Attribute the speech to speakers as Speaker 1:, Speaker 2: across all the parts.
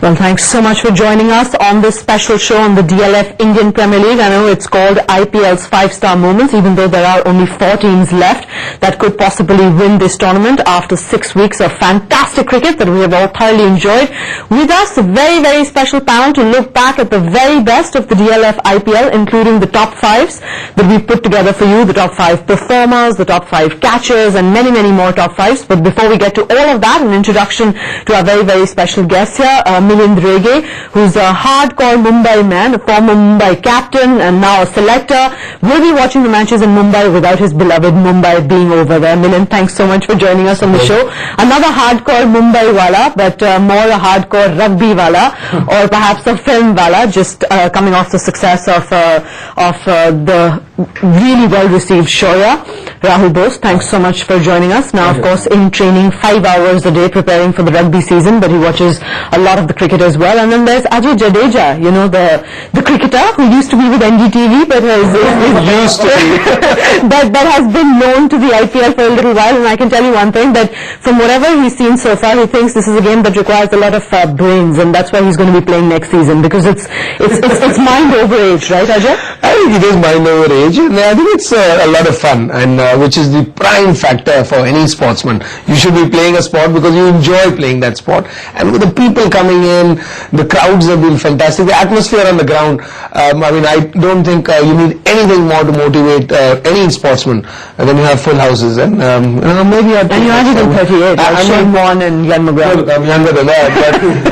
Speaker 1: Well, thanks so much for joining us on this special show on the DLF Indian Premier League. I know it's called IPL's 5-star moments, even though there are only 4 teams left that could possibly win this tournament after 6 weeks of fantastic cricket that we have all thoroughly enjoyed. With us, a very, very special panel to look back at the very best of the DLF IPL, including the top 5s that we've put together for you, the top 5 performers, the top 5 catchers, and many, many more top 5s. But before we get to all of that, an introduction to our very, very special guest here, Milind Rege, who's a hardcore Mumbai man, a former Mumbai captain and now a selector, will be watching the matches in Mumbai without his beloved Mumbai being over there. Milind, thanks so much for joining us on the show. Another hardcore Mumbai wala, but more a hardcore rugby wala, or perhaps a film wala, just coming off the success of the really well-received Shoya. Rahul Bose, thanks so much for joining us. Now, of course, in training 5 hours a day preparing for the rugby season, but he watches a lot of the cricket as well. And then there's Ajay Jadeja, you know, the cricketer who used to be with NDTV, but has been known to the IPL for a little while. And I can tell you one thing, that from whatever he's seen so far, he thinks this is a game that requires a lot of brains, and that's why he's going to be playing next season, because it's mind over age, right, Ajay?
Speaker 2: I think it is mind over age, and I think it's a lot of fun, and which is the prime factor for any sportsman. You should be playing a sport because you enjoy playing that sport, and with the people coming in, the crowds have been fantastic, the atmosphere on the ground. I mean, I don't think you need anything more to motivate any sportsman when you have full houses, and maybe
Speaker 1: and you're younger than 38. I'm Shane Warne and Glenn McGrath.
Speaker 2: I'm younger than that,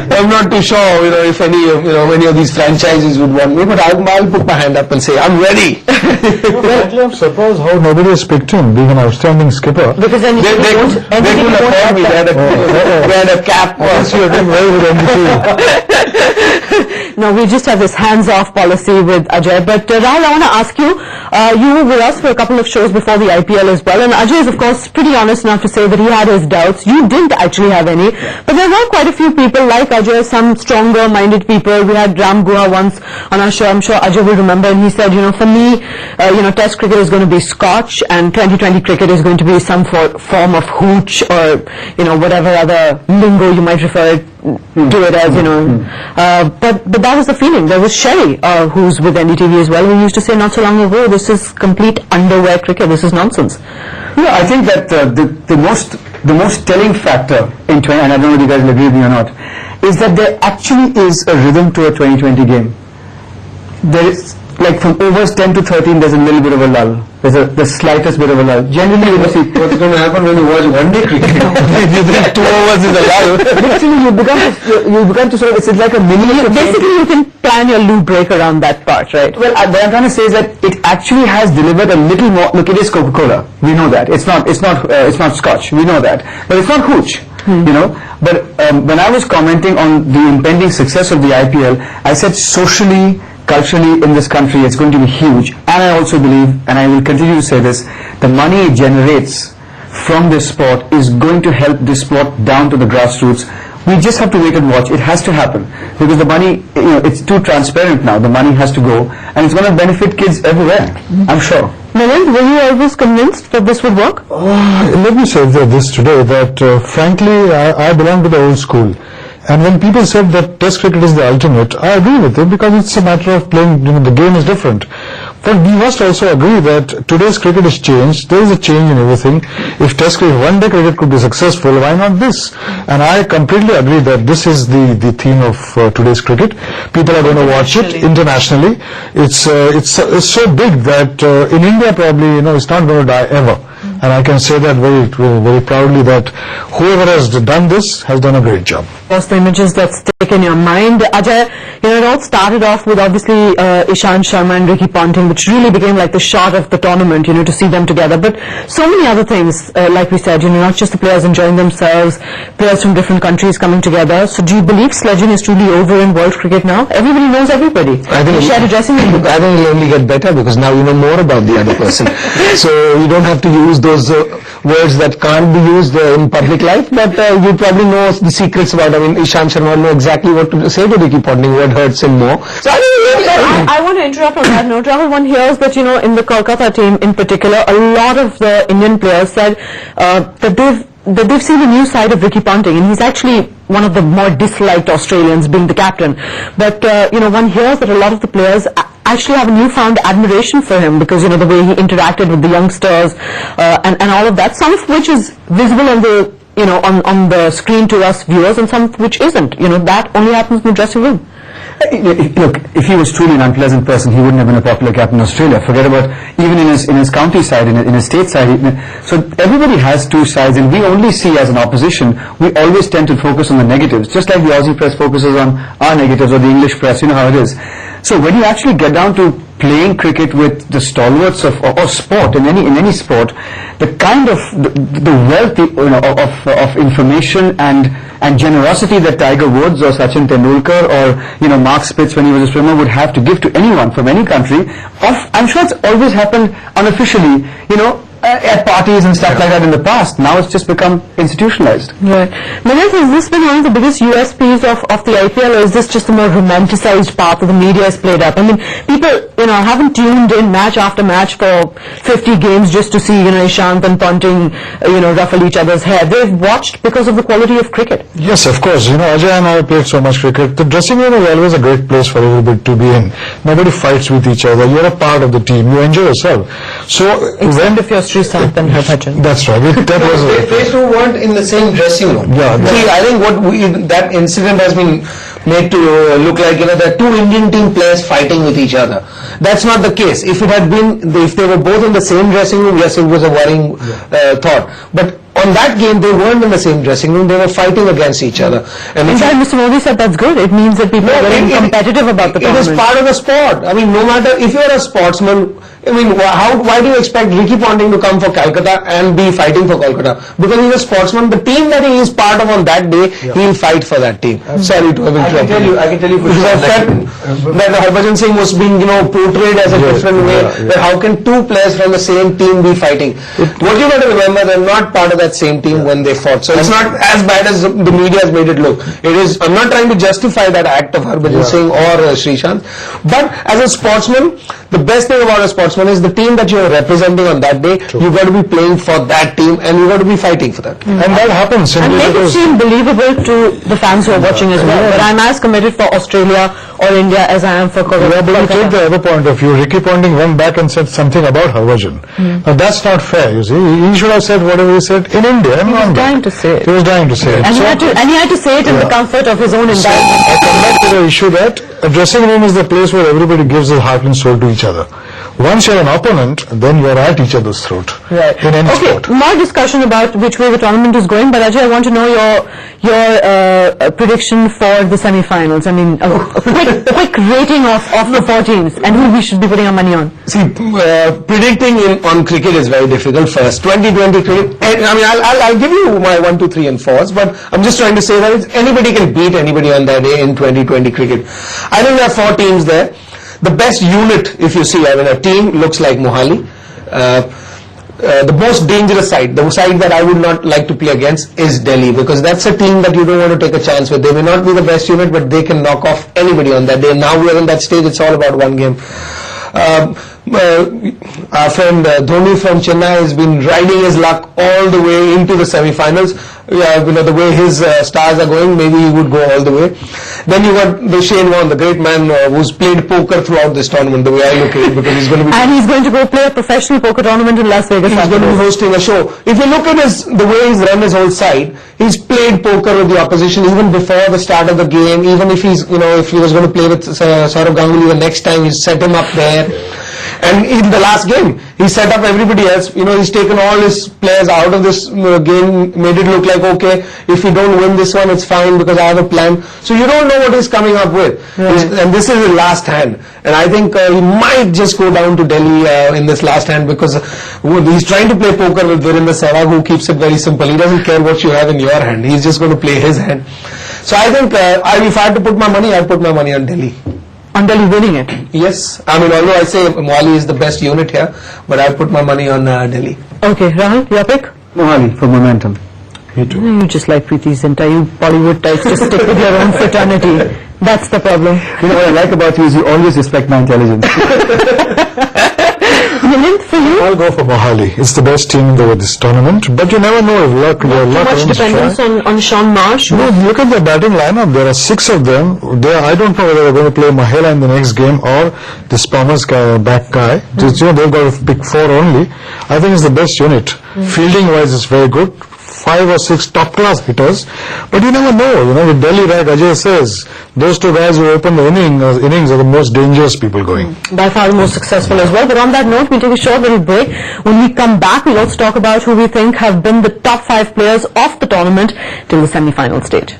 Speaker 2: but I'm not too sure, if any of these franchises would want me, but I'll put my hand up and say I'm ready.
Speaker 3: Actually, I'm surprised how nobody has picked him, being an outstanding skipper.
Speaker 1: Because then
Speaker 2: they couldn't afford me. They had a cap.
Speaker 3: You're doing well with NDTV.
Speaker 1: No, we just have this hands-off policy with Ajay. But Rahul, I want to ask you, you were with us for a couple of shows before the IPL as well, and Ajay is of course pretty honest enough to say that he had his doubts. You didn't actually have any, but there were quite a few people like Ajay, some stronger-minded people. We had Ram Guha once on our show, I'm sure Ajay will remember, and he said, for me, Test cricket is going to be Scotch, and 2020 cricket is going to be some form of hooch, or whatever other lingo you might refer to it as, but that was the feeling. There was Sherry, who's with NDTV as well, who used to say not so long ago, this is complete underwear cricket, this is nonsense.
Speaker 4: Yeah, I think that the most telling factor in 20, and I don't know if you guys will agree with me or not, is that there actually is a rhythm to a 2020 game. There is, like from overs 10 to 13, there's a little bit of a lull. There's the slightest bit of a lull. Generally, you see
Speaker 2: what's going to happen when you watch one-day cricket. You think 2 overs is a lull.
Speaker 4: Actually, you become to sort of, it's like a mini.
Speaker 1: Basically, you can plan your loop break around that part, right?
Speaker 4: Well, what I'm trying to say is that it actually has delivered a little more. Look, it is Coca-Cola. We know that. It's not Scotch. We know that. But it's not hooch. But when I was commenting on the impending success of the IPL, I said socially, culturally in this country it's going to be huge, and I also believe, and I will continue to say this, the money it generates from this sport is going to help this sport down to the grassroots. We just have to wait and watch. It has to happen, because the money, it's too transparent now. The money has to go, and it's going to benefit kids everywhere, I'm sure.
Speaker 1: Milind, were you always convinced that this would work?
Speaker 3: Let me say this today, that frankly I belong to the old school. And when people said that Test cricket is the ultimate, I agree with it, because it's a matter of playing, the game is different. But we must also agree that today's cricket is changed. There is a change in everything. If Test cricket, one-day cricket could be successful, why not this? And I completely agree that this is the theme of today's cricket. People are going to watch it internationally. It's so big that in India probably, it's not going to die ever. And I can say that very, very proudly, that whoever has done this has done a great job.
Speaker 1: What's the images that stick in your mind? Ajay, it all started off with obviously Ishant Sharma and Ricky Ponting, which really became like the shot of the tournament, to see them together. But so many other things, like we said, not just the players enjoying themselves, players from different countries coming together. So do you believe sledging is truly over in world cricket now? Everybody knows everybody.
Speaker 2: I think
Speaker 1: shared a dressing room.
Speaker 2: I think it'll only get better, because now you know more about the other person. So you don't have to use those words that can't be used in public life, but you probably know the secrets about. I mean, Ishant Sharma know exactly what to say to Ricky Ponting, what hurts him more. So
Speaker 1: I want to interrupt on that note. Rahul, one hears that in the Kolkata team in particular, a lot of the Indian players said that they've that they've seen a new side of Ricky Ponting, and he's actually one of the more disliked Australians, being the captain. But one hears that a lot of the players actually have a newfound admiration for him because the way he interacted with the youngsters and all of that. Some of which is visible on the on the screen to us viewers, and some of which isn't. That only happens in the dressing room.
Speaker 4: Look, if he was truly an unpleasant person, he wouldn't have been a popular captain in Australia. Forget about even in his county side, in his state side. So everybody has two sides, and we only see as an opposition, we always tend to focus on the negatives, just like the Aussie press focuses on our negatives, or the English press, you know how it is. So when you actually get down to playing cricket with the stalwarts of sport, in any sport, the kind of the wealth of information and generosity that Tiger Woods or Sachin Tendulkar or Mark Spitz when he was a swimmer would have to give to anyone from any country, I'm sure it's always happened unofficially, at parties and stuff like that in the past. Now it's just become institutionalized.
Speaker 1: Right. Manoj, has this been one of the biggest USPs of the IPL, or is this just a more romanticized path that the media has played up? I mean, people, haven't tuned in match after match for 50 games just to see, Ishant and Ponting, ruffle each other's hair. They've watched because of the quality of cricket.
Speaker 3: Yes, of course. Ajay and I played so much cricket. The dressing room is always a great place for everybody to be in. Nobody fights with each other. You're a part of the team. You enjoy yourself. So
Speaker 1: except if you're Srishant and Harbhajan.
Speaker 3: That's right. That was
Speaker 2: they two weren't in the same dressing room.
Speaker 3: Yeah.
Speaker 2: See, I think that incident has been made to look like there are two Indian team players fighting with each other. That's not the case. If they were both in the same dressing room, yes, it was a worrying thought. But on that game, they weren't in the same dressing room. They were fighting against each other. And
Speaker 1: in fact, Mr. Modi said that's good. It means that people are very competitive about the tournament.
Speaker 2: It is part of the sport. I mean, no matter if you're a sportsman, why do you expect Ricky Ponting to come for Calcutta and be fighting for Kolkata? Because he's a sportsman. The team that he is part of on that day, he'll fight for that team. Sorry to have interrupted.
Speaker 4: I can tell you
Speaker 2: that Harbhajan Singh was being portrayed as a different way. That how can two players from the same team be fighting? What you got to remember, they're not part of that same team when they fought. So it's not as bad as the media has made it look. It is. I'm not trying to justify that act of Harbhajan Singh or Srishant, but as a sportsman, the best thing about a sportsman is the team that you are representing on that day. You got to be playing for that team, and you got to be fighting for that.
Speaker 3: And that happens.
Speaker 1: And make it seem believable to the fans who are watching as well. But I'm as committed for Australia or India as I am for Kolkata.
Speaker 3: But you take the other point of view. Ricky Ponting went back and said something about Harbhajan. Now that's not fair, you see. He should have said whatever he said in India.
Speaker 1: He was dying to say it.
Speaker 3: He was dying to say it.
Speaker 1: And he had to say it in the comfort of his own environment.
Speaker 3: I come back to the issue that a dressing room is the place where everybody gives their heart and soul to each other. Once you're an opponent, then you're at each other's throat.
Speaker 1: Right.
Speaker 3: In any sport.
Speaker 1: More discussion about which way the tournament is going, but Ajay, I want to know your prediction for the semi-finals. I mean, a quick rating of the 4 teams and who we should be putting our money on.
Speaker 2: See, predicting on cricket is very difficult first. 2020 cricket, I mean, I'll give you my 1, 2, 3 and 4s, but I'm just trying to say that anybody can beat anybody on that day in 2020 cricket. I think there are 4 teams there. The best unit, if you see, I mean, a team looks like Mohali. The most dangerous side, the side that I would not like to play against is Delhi, because that's a team that you don't want to take a chance with. They may not be the best unit, but they can knock off anybody on that day. Now we are in that stage, it's all about one game. Our friend Dhoni from Chennai has been riding his luck all the way into the semi-finals. The way his stars are going, maybe he would go all the way. Then you got the Shane Warne, the great man who's played poker throughout this tournament, the way I look at it, because he's going to be...
Speaker 1: And he's going to go play a professional poker tournament in Las Vegas.
Speaker 2: He's going to be hosting a show. If you look at the way he's run his whole side, he's played poker with the opposition even before the start of the game. Even if he's, if he was going to play with Saurav Ganguly the next time, he's set him up there. And in the last game, he set up everybody else. He's taken all his players out of this game, made it look like, okay, if we don't win this one, it's fine because I have a plan. So you don't know what he's coming up with. Right. And this is his last hand. And I think he might just go down to Delhi in this last hand, because he's trying to play poker with Virendra Sehwag, who keeps it very simple. He doesn't care what you have in your hand. He's just going to play his hand. So I think if I had to put my money, I'd put my money on Delhi.
Speaker 1: On Delhi winning it?
Speaker 2: Yes. I mean, although I say Mohali is the best unit here, but I put my money on Delhi.
Speaker 1: Okay, Rahul, your pick?
Speaker 4: Mohali for momentum.
Speaker 3: Me too.
Speaker 1: You just like Preeti Zinta, you Bollywood types, just stick with your own fraternity. That's the problem.
Speaker 4: You know what I like about you is you always respect my intelligence.
Speaker 1: Milind, for you?
Speaker 3: I'll go for Mohali. It's the best team in this tournament, but you never know if luck
Speaker 1: Too much
Speaker 3: runs
Speaker 1: dependence
Speaker 3: dry.
Speaker 1: on Sean Marsh.
Speaker 3: No, look at the batting lineup. There are 6 of them. I don't know whether they're going to play Mahela in the next game or this Palmer's back guy. Just, they've got to pick 4 only. I think it's the best unit. Fielding-wise, it's very good. 5 or 6 top-class hitters, but you never know. With Delhi, like Ajay says, those 2 guys who open the innings are the most dangerous people going.
Speaker 1: By far the most successful as well. But on that note, we'll take a short little break. When we come back, we'll also talk about who we think have been the top 5 players of the tournament till the semi-final stage.